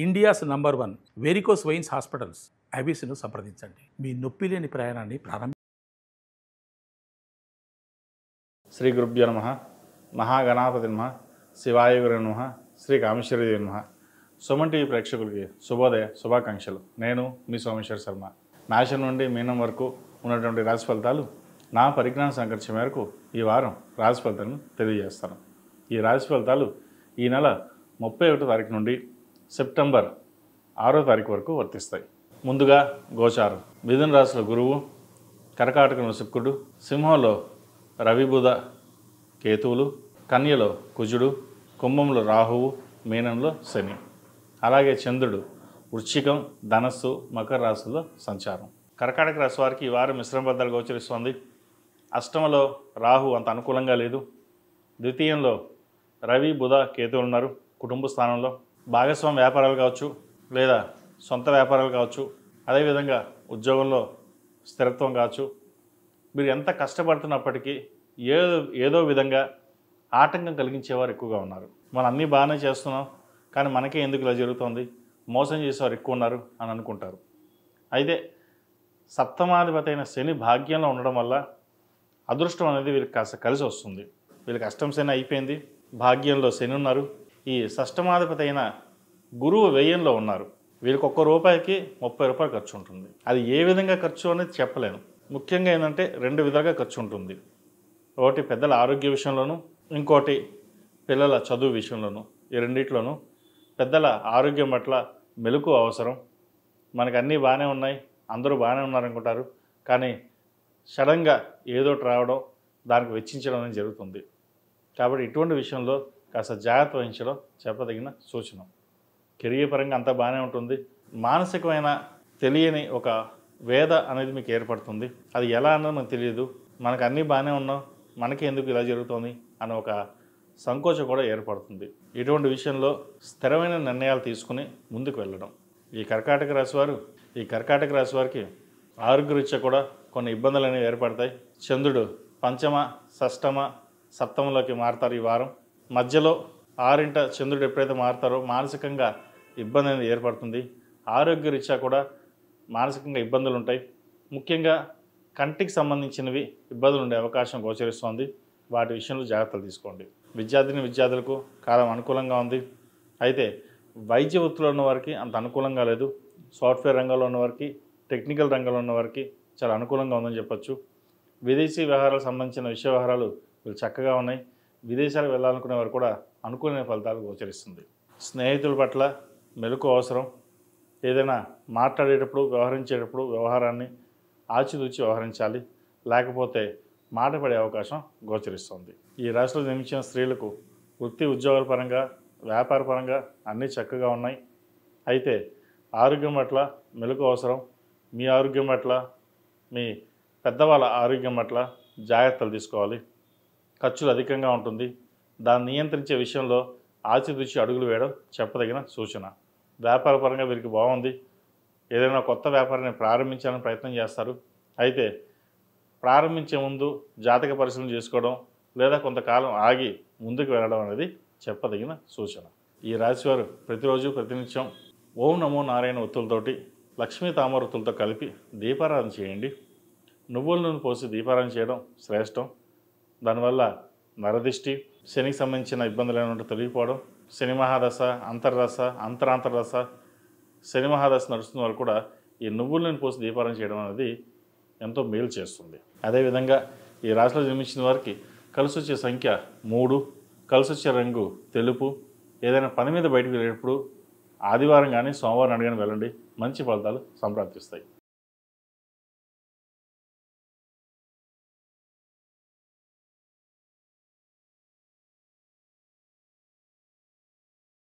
India's number 1 varicose veins hospitals ఐబీసీను సంప్రదించండి. మీ నొప్పి లేని ప్రయాణాన్ని శ్రీ గురుభ్యో నమః. మహాగణాపతి నమః. శివాయ గురు నమః. శ్రీ కామేశ్వరదేవి నమః. సుమన్ టీవీ ప్రేక్షకులకి శుభోదయ శుభాకాంక్షలు. నేను మీ సోమేశ్వర శర్మ. మేషం నుండి మీనం వరకు ఉన్నటువంటి రాశి ఫలితాలు నా పరిజ్ఞాన సంకర్ష మేరకు ఈ వారం రాశి ఫలితాలను తెలియజేస్తాను. ఈ రాశి ఫలితాలు ఈ నెల 31వ తారీఖు నుండి సెప్టెంబర్ 6వ తారీఖు వరకు వర్తిస్తాయి. ముందుగా గోచారం. మిథున రాశిలో గురువు, కర్కాటకంలో శుక్రుడు, సింహంలో రవి బుధ కేతువులు, కన్యలో కుజుడు, కుంభంలో రాహువు, మీనంలో శని, అలాగే చంద్రుడు వృశ్చికం, ధనస్సు, మకర రాశుల్లో సంచారం. కర్కాటక రాశి వారికి ఈ వారం మిశ్రమ ఫలితాలు గోచరిస్తోంది. అష్టమలో రాహు అంత అనుకూలంగా లేదు. ద్వితీయంలో రవి బుధ కేతువులు ఉన్నారు. కుటుంబ స్థానంలో భాగస్వామి వ్యాపారాలు కావచ్చు, లేదా సొంత వ్యాపారాలు కావచ్చు, అదేవిధంగా ఉద్యోగంలో స్థిరత్వం కావచ్చు. మీరు ఎంత కష్టపడుతున్నప్పటికీ ఏదో విధంగా ఆటంకం కలిగించేవారు ఎక్కువగా ఉన్నారు. మనం అన్నీ బాగానే చేస్తున్నాం, కానీ మనకే ఎందుకు ఇలా జరుగుతుంది, మోసం చేసేవారు ఎక్కువ ఉన్నారు అని అనుకుంటారు. అయితే సప్తమాధిపతి అయిన శని భాగ్యంలో ఉండడం వల్ల అదృష్టం అనేది వీళ్ళకి కాస్త కలిసి వస్తుంది. వీళ్ళకి అష్టం శని అయిపోయింది, భాగ్యంలో శని ఉన్నారు. ఈ షష్టమాధిపతి అయిన గురువు వ్యయంలో ఉన్నారు. వీళ్ళకి ₹1 ₹30 ఖర్చు ఉంటుంది. అది ఏ విధంగా ఖర్చు అనేది చెప్పలేను. ముఖ్యంగా ఏంటంటే 2 విధాలుగా ఖర్చు ఉంటుంది. ఒకటి పెద్దల ఆరోగ్య విషయంలోనూ, ఇంకోటి పిల్లల చదువు విషయంలోనూ. ఈ రెండిట్లోనూ పెద్దల ఆరోగ్యం పట్ల మెలకు అవసరం. మనకు అన్నీ బాగానే ఉన్నాయి, అందరూ బాగానే ఉన్నారనుకుంటారు, కానీ సడన్గా ఏదోటి రావడం, దానికి వెచ్చించడం అనేది జరుగుతుంది. కాబట్టి ఇటువంటి విషయంలో కాస్త జాగ్రత్త వహించడం చెప్పదగిన సూచన. కెరీర్ పరంగా అంతా బాగానే ఉంటుంది. మానసికమైన తెలియని ఒక వేద అనేది మీకు ఏర్పడుతుంది. అది ఎలా అన్నది మనకు తెలియదు. మనకు అన్నీ బాగానే ఉన్నాం, మనకి ఎందుకు ఇలా జరుగుతుంది అనే ఒక సంకోచం కూడా ఏర్పడుతుంది. ఇటువంటి విషయంలో స్థిరమైన నిర్ణయాలు తీసుకుని ముందుకు వెళ్ళడం. ఈ కర్కాటక రాశి వారికి ఆరోగ్యరీత్యా కూడా కొన్ని ఇబ్బందులు అనేవి ఏర్పడతాయి. చంద్రుడు పంచమ, షష్టమ, సప్తమలోకి మారుతారు ఈ వారం. మధ్యలో 6వ చంద్రుడు ఎప్పుడైతే మారుతారో మానసికంగా ఇబ్బంది అనేది ఏర్పడుతుంది. ఆరోగ్యరీత్యా కూడా మానసికంగా ఇబ్బందులు ఉంటాయి. ముఖ్యంగా కంటికి సంబంధించినవి ఇబ్బందులు ఉండే అవకాశం గోచరిస్తోంది. వాటి విషయంలో జాగ్రత్తలు తీసుకోండి. విద్యార్థులకు కాలం అనుకూలంగా ఉంది. అయితే వైద్య వృత్తిలో ఉన్న వారికి అంత అనుకూలంగా లేదు. సాఫ్ట్వేర్ రంగంలో ఉన్నవారికి, టెక్నికల్ రంగంలో ఉన్నవారికి చాలా అనుకూలంగా ఉందని చెప్పచ్చు. విదేశీ వ్యవహారాలకు సంబంధించిన విషయ వ్యవహారాలు వీళ్ళు చక్కగా ఉన్నాయి. విదేశాలకు వెళ్ళాలనుకునే వారు కూడా అనుకూలమైన ఫలితాలు గోచరిస్తుంది. స్నేహితుల పట్ల మెలకు అవసరం. ఏదైనా మాట్లాడేటప్పుడు, వ్యవహరించేటప్పుడు వ్యవహారాన్ని ఆచితూచి వ్యవహరించాలి, లేకపోతే మాట పడే అవకాశం గోచరిస్తుంది. ఈ రాశిలో జన్మించిన స్త్రీలకు వృత్తి ఉద్యోగాల పరంగా, వ్యాపార పరంగా అన్నీ చక్కగా ఉన్నాయి. అయితే ఆరోగ్యం పట్ల మెలకు అవసరం. మీ ఆరోగ్యం పట్ల, మీ పెద్దవాళ్ళ ఆరోగ్యం పట్ల జాగ్రత్తలు తీసుకోవాలి. ఖర్చులు అధికంగా ఉంటుంది. దాన్ని నియంత్రించే విషయంలో ఆచితూచి అడుగులు వేయడం చెప్పదగిన సూచన. వ్యాపార పరంగా వీరికి బాగుంది. ఏదైనా కొత్త వ్యాపారాన్ని ప్రారంభించాలని ప్రయత్నం చేస్తారు. అయితే ప్రారంభించే ముందు జాతక పరిశీలన చేసుకోవడం, లేదా కొంతకాలం ఆగి ముందుకు వెళ్ళడం అనేది చెప్పదగిన సూచన. ఈ రాశివారు ప్రతిరోజు ప్రతినిత్యం ఓం నమో నారాయణ ఒత్తులతోటి, లక్ష్మీ తామర ఒత్తులతో కలిపి దీపారాధన చేయండి. నువ్వుల నూనె పోసి దీపారాధన చేయడం శ్రేష్టం. దానివల్ల నరదిష్టి, శనికి సంబంధించిన ఇబ్బందులు ఏమైనా తొలగిపోవడం, శని మహాదశ, అంతర్దశ, అంతరాంతర్దశ, శని మహాదశ నడుస్తున్న వాళ్ళు కూడా ఈ నువ్వుల నూనె పోసి దీపారాధన చేయడం అనేది ఎంతో మేలు చేస్తుంది. అదేవిధంగా ఈ రాశిలో జన్మించిన వారికి కలిసి వచ్చే సంఖ్య 3, కలిసి వచ్చే రంగు తెలుపు. ఏదైనా పని మీద బయటకు వెళ్ళేటప్పుడు ఆదివారం కానీ సోమవారం నాడు కానీ వెళ్ళండి, మంచి ఫలితాలు సంప్రాప్తిస్తాయి.